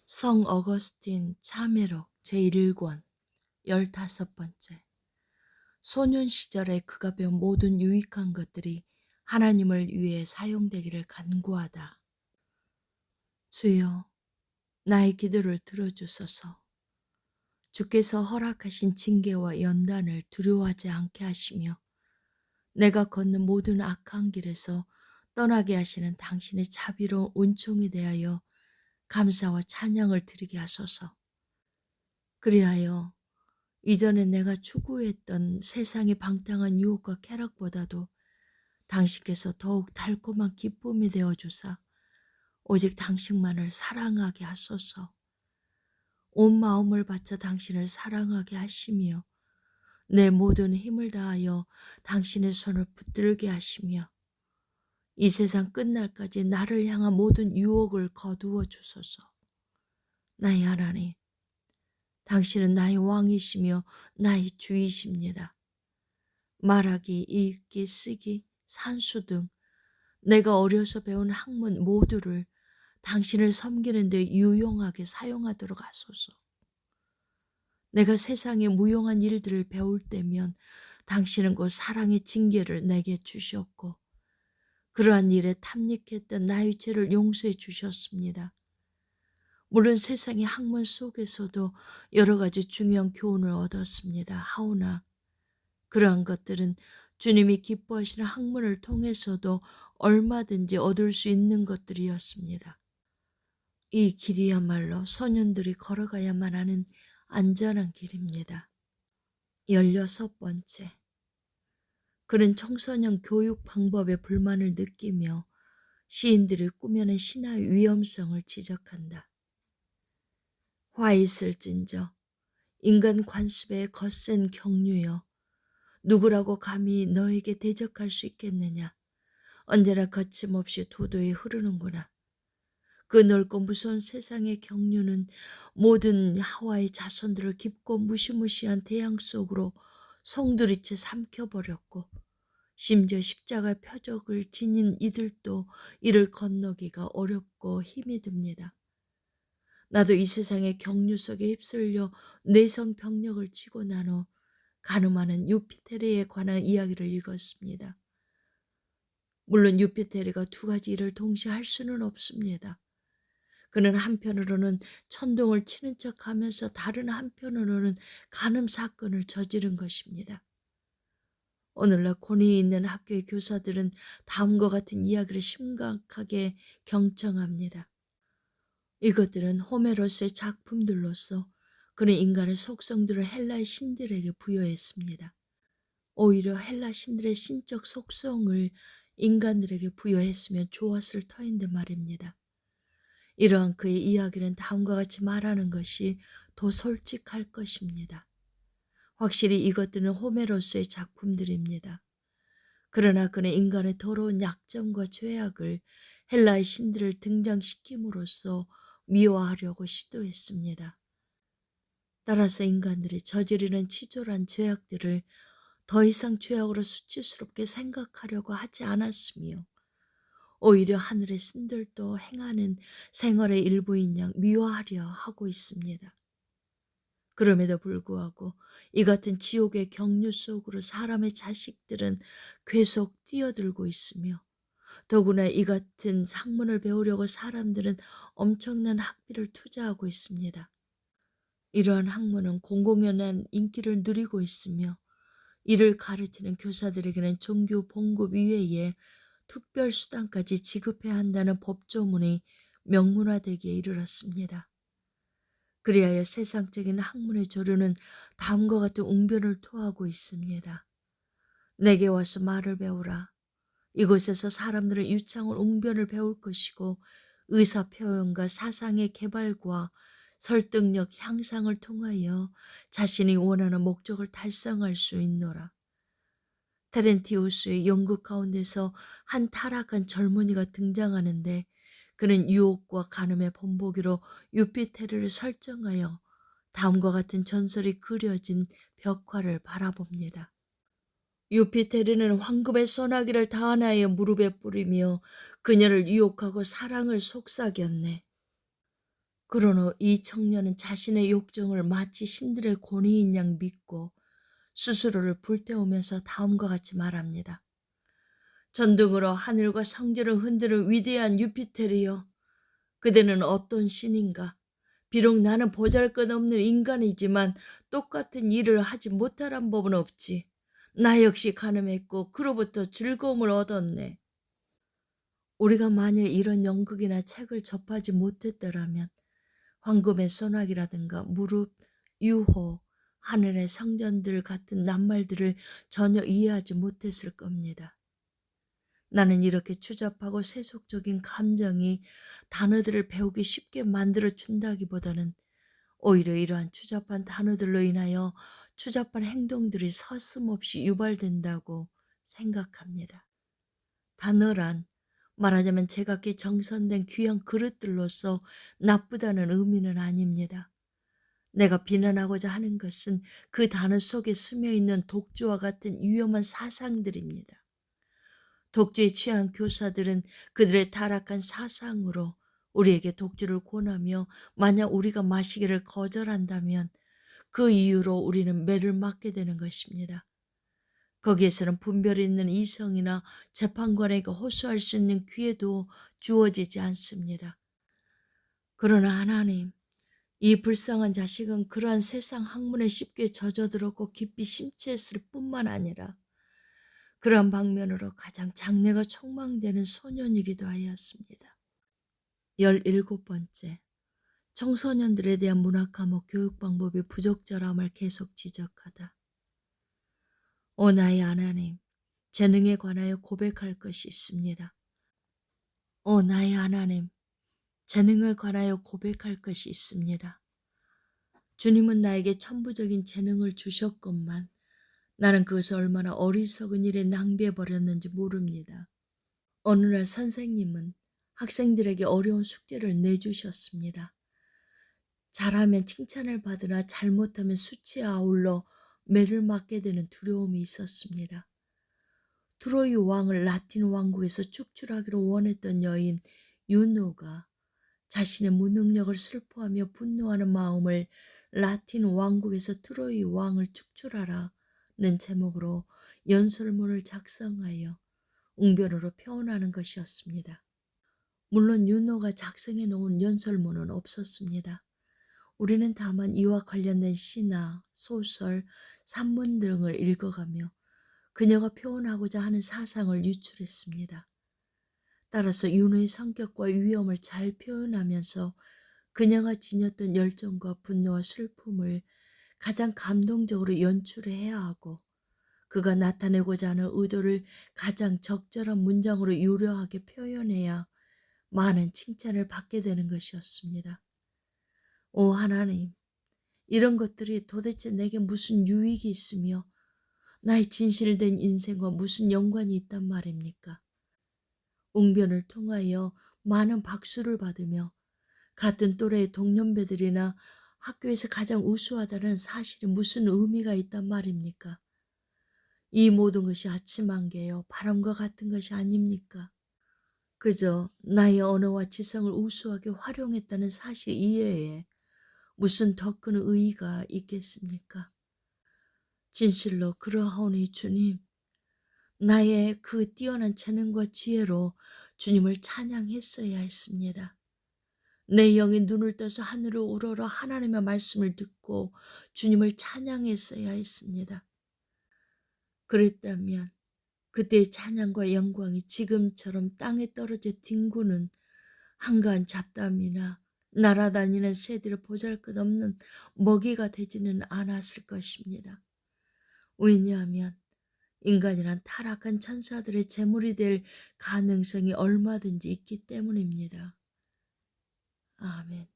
성 어거스틴 참회록 제1권 15번째. 소년 시절에 그가 배운 모든 유익한 것들이 하나님을 위해 사용되기를 간구하다. 주여, 나의 기도를 들어주소서. 주께서 허락하신 징계와 연단을 두려워하지 않게 하시며 내가 걷는 모든 악한 길에서 떠나게 하시는 당신의 자비로운 은총에 대하여 감사와 찬양을 드리게 하소서. 그리하여 이전에 내가 추구했던 세상의 방탕한 유혹과 쾌락보다도 당신께서 더욱 달콤한 기쁨이 되어 주사 오직 당신만을 사랑하게 하소서. 온 마음을 바쳐 당신을 사랑하게 하시며 내 모든 힘을 다하여 당신의 손을 붙들게 하시며 이 세상 끝날까지 나를 향한 모든 유혹을 거두어 주소서. 나의 하나님, 당신은 나의 왕이시며 나의 주이십니다. 말하기, 읽기, 쓰기, 산수 등 내가 어려서 배운 학문 모두를 당신을 섬기는 데 유용하게 사용하도록 하소서. 내가 세상의 무용한 일들을 배울 때면 당신은 곧 사랑의 징계를 내게 주셨고 그러한 일에 탐닉했던 나의 죄를 용서해 주셨습니다. 물론 세상의 학문 속에서도 여러 가지 중요한 교훈을 얻었습니다. 하오나 그러한 것들은 주님이 기뻐하시는 학문을 통해서도 얼마든지 얻을 수 있는 것들이었습니다. 이 길이야말로 소년들이 걸어가야만 하는 안전한 길입니다. 16번째. 그는 청소년 교육 방법에 불만을 느끼며 시인들이 꾸며낸 신화의 위험성을 지적한다. 화 있을진저 인간 관습의 거센 경류여 누구라고 감히 너에게 대적할 수 있겠느냐. 언제나 거침없이 도도히 흐르는구나. 그 넓고 무서운 세상의 경류는 모든 하와의 자손들을 깊고 무시무시한 태양 속으로 송두리째 삼켜버렸고 심지어 십자가 표적을 지닌 이들도 이를 건너기가 어렵고 힘이 듭니다. 나도 이 세상의 경류 속에 휩쓸려 뇌성 병력을 치고 나눠 가늠하는 유피테르에 관한 이야기를 읽었습니다. 물론 유피테르가 두 가지 일을 동시에 할 수는 없습니다. 그는 한편으로는 천둥을 치는 척하면서 다른 한편으로는 간음 사건을 저지른 것입니다. 오늘날 권위에 있는 학교의 교사들은 다음과 같은 이야기를 심각하게 경청합니다. 이것들은 호메로스의 작품들로서 그는 인간의 속성들을 헬라의 신들에게 부여했습니다. 오히려 헬라 신들의 신적 속성을 인간들에게 부여했으면 좋았을 터인데 말입니다. 이러한 그의 이야기는 다음과 같이 말하는 것이 더 솔직할 것입니다. 확실히 이것들은 호메로스의 작품들입니다. 그러나 그는 인간의 더러운 약점과 죄악을 헬라의 신들을 등장시킴으로써 미화하려고 시도했습니다. 따라서 인간들이 저지르는 치졸한 죄악들을 더 이상 죄악으로 수치스럽게 생각하려고 하지 않았으며 오히려 하늘의 신들도 행하는 생활의 일부인 양 미화하려 하고 있습니다. 그럼에도 불구하고 이 같은 지옥의 경류 속으로 사람의 자식들은 계속 뛰어들고 있으며 더구나 이 같은 학문을 배우려고 사람들은 엄청난 학비를 투자하고 있습니다. 이러한 학문은 공공연한 인기를 누리고 있으며 이를 가르치는 교사들에게는 종교 봉급 이외에 특별 수당까지 지급해야 한다는 법조문이 명문화되기에 이르렀습니다. 그리하여 세상적인 학문의 조류는 다음과 같은 웅변을 토하고 있습니다. 내게 와서 말을 배우라. 이곳에서 사람들은 유창한 웅변을 배울 것이고 의사표현과 사상의 개발과 설득력 향상을 통하여 자신이 원하는 목적을 달성할 수 있노라. 테렌티우스의 연극 가운데서 한 타락한 젊은이가 등장하는데 그는 유혹과 간음의 본보기로 유피테르를 설정하여 다음과 같은 전설이 그려진 벽화를 바라봅니다. 유피테르는 황금의 소나기를 다하나의 무릎에 뿌리며 그녀를 유혹하고 사랑을 속삭였네. 그런 후 이 청년은 자신의 욕정을 마치 신들의 권위인 양 믿고 스스로를 불태우면서 다음과 같이 말합니다. 전등으로 하늘과 성질을 흔드는 위대한 유피테르여, 그대는 어떤 신인가? 비록 나는 보잘것없는 인간이지만 똑같은 일을 하지 못하란 법은 없지. 나 역시 가늠했고 그로부터 즐거움을 얻었네. 우리가 만일 이런 연극이나 책을 접하지 못했더라면 황금의 소나기라든가 무릎, 유호, 하늘의 성전들 같은 낱말들을 전혀 이해하지 못했을 겁니다. 나는 이렇게 추잡하고 세속적인 감정이 단어들을 배우기 쉽게 만들어 준다기보다는 오히려 이러한 추잡한 단어들로 인하여 추잡한 행동들이 서슴없이 유발된다고 생각합니다. 단어란 말하자면 제각기 정선된 귀한 그릇들로서 나쁘다는 의미는 아닙니다. 내가 비난하고자 하는 것은 그 단어 속에 스며 있는 독주와 같은 위험한 사상들입니다. 독주에 취한 교사들은 그들의 타락한 사상으로 우리에게 독주를 권하며 만약 우리가 마시기를 거절한다면 그 이유로 우리는 매를 맞게 되는 것입니다. 거기에서는 분별 있는 이성이나 재판관에게 호소할 수 있는 기회도 주어지지 않습니다. 그러나 하나님, 이 불쌍한 자식은 그러한 세상 학문에 쉽게 젖어들었고 깊이 심취했을 뿐만 아니라 그러한 방면으로 가장 장래가 촉망되는 소년이기도 하였습니다. 17번째, 청소년들에 대한 문학 과목 교육 방법이 부적절함을 계속 지적하다. 오 나의 하나님, 재능에 관하여 고백할 것이 있습니다. 오 나의 하나님, 재능에 관하여 고백할 것이 있습니다. 주님은 나에게 천부적인 재능을 주셨건만 나는 그것을 얼마나 어리석은 일에 낭비해버렸는지 모릅니다. 어느 날 선생님은 학생들에게 어려운 숙제를 내주셨습니다. 잘하면 칭찬을 받으나 잘못하면 수치에 아울러 매를 맞게 되는 두려움이 있었습니다. 트로이 왕을 라틴 왕국에서 축출하기로 원했던 여인 유노가 자신의 무능력을 슬퍼하며 분노하는 마음을 라틴 왕국에서 트로이 왕을 축출하라는 제목으로 연설문을 작성하여 웅변으로 표현하는 것이었습니다. 물론 유노가 작성해 놓은 연설문은 없었습니다. 우리는 다만 이와 관련된 시나 소설, 산문 등을 읽어가며 그녀가 표현하고자 하는 사상을 유출했습니다. 따라서 윤호의 성격과 위험을 잘 표현하면서 그녀가 지녔던 열정과 분노와 슬픔을 가장 감동적으로 연출해야 하고 그가 나타내고자 하는 의도를 가장 적절한 문장으로 유려하게 표현해야 많은 칭찬을 받게 되는 것이었습니다. 오 하나님, 이런 것들이 도대체 내게 무슨 유익이 있으며 나의 진실된 인생과 무슨 연관이 있단 말입니까? 웅변을 통하여 많은 박수를 받으며 같은 또래의 동년배들이나 학교에서 가장 우수하다는 사실이 무슨 의미가 있단 말입니까? 이 모든 것이 아침 안개요 바람과 같은 것이 아닙니까? 그저 나의 언어와 지성을 우수하게 활용했다는 사실 이외에 무슨 더 큰 의의가 있겠습니까? 진실로 그러하오니 주님, 나의 그 뛰어난 재능과 지혜로 주님을 찬양했어야 했습니다. 내 영이 눈을 떠서 하늘을 우러러 하나님의 말씀을 듣고 주님을 찬양했어야 했습니다. 그랬다면 그때의 찬양과 영광이 지금처럼 땅에 떨어져 뒹구는 한가한 잡담이나 날아다니는 새들의 보잘것없는 먹이가 되지는 않았을 것입니다. 왜냐하면 인간이란 타락한 천사들의 제물이 될 가능성이 얼마든지 있기 때문입니다. 아멘.